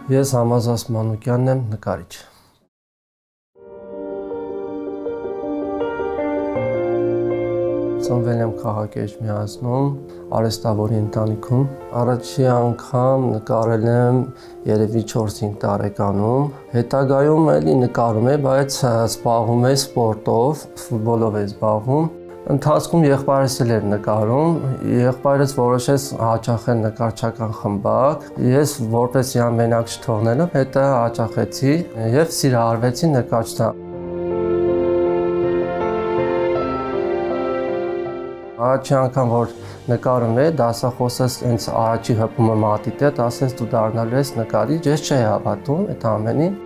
Ես Համազաս Մանուկյանն եմ, նկարիչ։ Ծնվել եմ քաղաք Էջմիածնում, արհեստավորի ընտանիքում։ Առաջի անգամ նկարել եմ երևի 4-5 տարեկանում։ Հետագայում էլի նկարում եմ, բայց զբաղվում եմ սպորտով, ֆուտբոլով եմ զբաղվում։ Ընթացքում եղբայրս էլ էր նկարում, եղբայրս որոշեց հաճախել նկարչական խմբակ, ես որպեսզի անմենակ չթողնելով հետո հաճախեցի եւ սիրահարվեցի նկարչության։ Առաջի անգամ որ նկարում եմ, դասախոսս հենց առաջի հպումը մատիտ է, ասեց դու դառնալու ես նկարիչ, ես չէի հավատում այդ ամենին։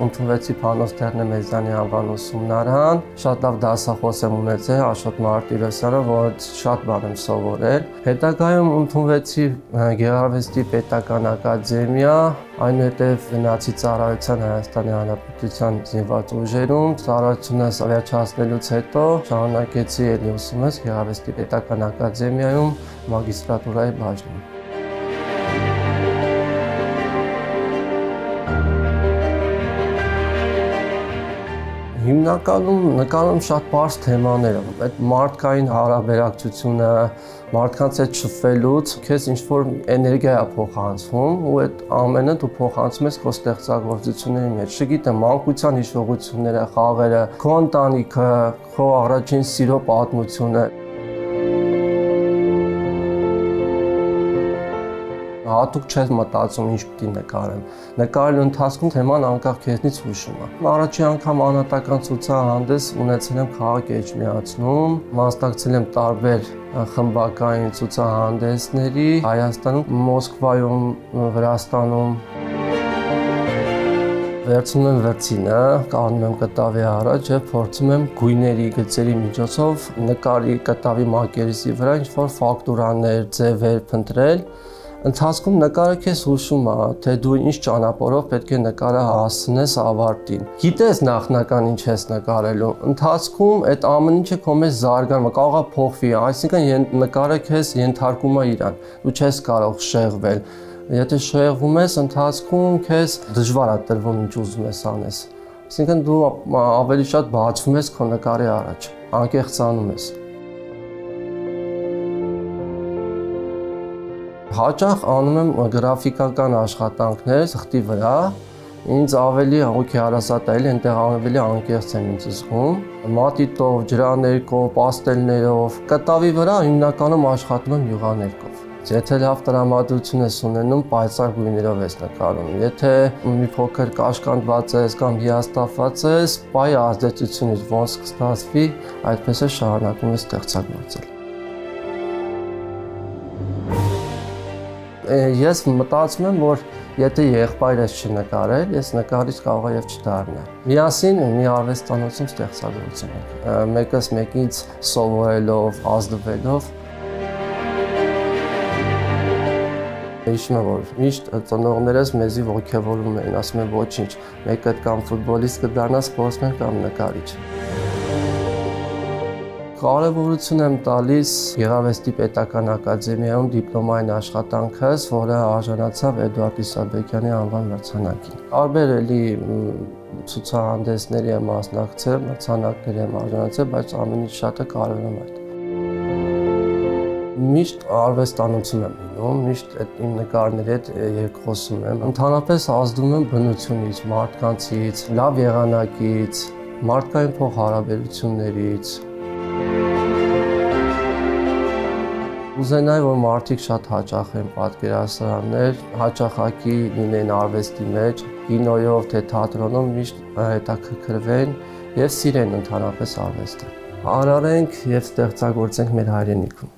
Ընդունվեցի Փանոս Տեր-Նեմեզյանի անվան ուսումնարան, շատ լավ դասախոս եմ ունեցել Աշոտ Մարտիրոսյանը, որից շատ բան եմ սովորել։ Հետագայում ընդունվեցի Գեղարվեստի պետական ակադեմիա, այնուհետև գնացի ծառայության Հայաստանի Հանրապետության զինված ուժերում, ծառայությունս վերջացնելուց հետո շարունակեցի էլի ուսումս Գեղարվեստի պետական ակադեմիայում մագիստրատուրայի բաժնում։ Հիմնականում նկարում շատ բարձ թեմաներ են, այդ մարդկային հարաբերակցությունը, մարդկանց հետ շփվելուց քեզ ինչ-որ էներգիա է փոխանցվում ու այդ ամենը դու փոխանցում ես քո ստեղծագործությունների մեջ, չգիտեմ, մանկության հիշողությունները, խաղերը, քո ընտանիքը, քո առաջին սիրո պատմությունը։ Հատուկ չես մտածում ինչ պիտի նկարեմ։ Նկարելու ընթացքում թեման անկախ քեզնից հուշում է։ Առաջի անգամ անհատական ցուցահանդես ունեցել եմ քաղաք Էջմիածնում, մասնակցել եմ տարբեր խմբակային ցուցահանդեսների Հայաստանում, Մոսկվայում, Վրաստանում։ Վերցնում եմ վրձինը, կանում եմ կտավի առաջ եւ փորձում եմ գույների, գծերի միջոցով նկարի կտավի մակերեսի վրա ինչ-որ ֆակտուրաներ, ձևեր փնտրել։ Ընթացքում նկարը քեզ հուշում է, թե դու ինչ ճանապարհով պետք է նկարը հասցնես ավարտին։ Գիտես նախնական ինչ ես նկարելու, ընթացքում այդ ամեն ինչը քո մեջ զարգանում է, կարող է փոխվի, այսինքն նկարը քեզ ենթարկում է իրան, դու չես կարող շեղվել։ Եթե շեղվում ես, ընթացքում քեզ դժվար է տրվում ինչ ուզում ես անես։ Այսինքն դու ավելի շատ բացվում ես քո նկարի առաջ, անկեղծանում ես։ Հաճախ անում եմ գրաֆիկական աշխատանքներ թղթի վրա, ինձ ավելի հոգեհարազատ է, այնտեղ ավելի անկեղծ եմ ինձ զգում, մատիտով, ջրաներկով, պաստելներով, կտավի վրա հիմնականում աշխատում եմ յուղաներկով։ Եթե լավ տրամադրություն ես ունենում, պայծառ գույներով ես նկարում, եթե մի փոքր կաշկանդված ես կամ հիասթափված ես, պայ ազդեցությունից ոնց կստացվի, այդպես է շարունակում ես ստեղծագործել։ Ես մտածում եմ, որ եթե եղբայրս չնկարել, ես նկարիչ կարող եմ եւ չդառնալ։ Միասին մի արվեստանոցում ստեղծագործում ենք, մեկս մեկից սովորելով, ազդվելով։ Հիշում եմ, որ միշտ ծնողներս մեզի ոգևորում էին, ասում են ոչինչ, մեկը կամ ֆուտբոլիստ կդառնա, սպորտսմեն կամ նկարիչ։ Կարևորություն եմ տալիս Գեղարվեստի պետական ակադեմիայում դիպլոմային աշխատանքս, որը արժանացավ Էդուարդ Իսաբեկյանի անվան մրցանակին։ Տարբեր էլի ցուցահանդեսների եմ մասնակցել, մրցանակների եմ արժանացել, բայց ամենից շատը կարևորում այդ։ Միշտ արվեստանոցում եմ լինում, միշտ իմ նկարների հետ երկխոսում եմ, ընդհանրապես ազդում եմ բնությունից, մարդկանցից, լավ եղանակից, մարդկային փոխհարաբերություններից։ Ուզենայի, որ մարդիկ շատ հաճախեն պատկերասրահներ, հաճախակի լինեն արվեստի մեջ, կինոյով, թե թատրոնում միշտ հետաքրքրվեն եւ սիրեն ընդհանրապես արվեստը։ Արարենք եւ ստեղծագործենք մեր հայրենիքում։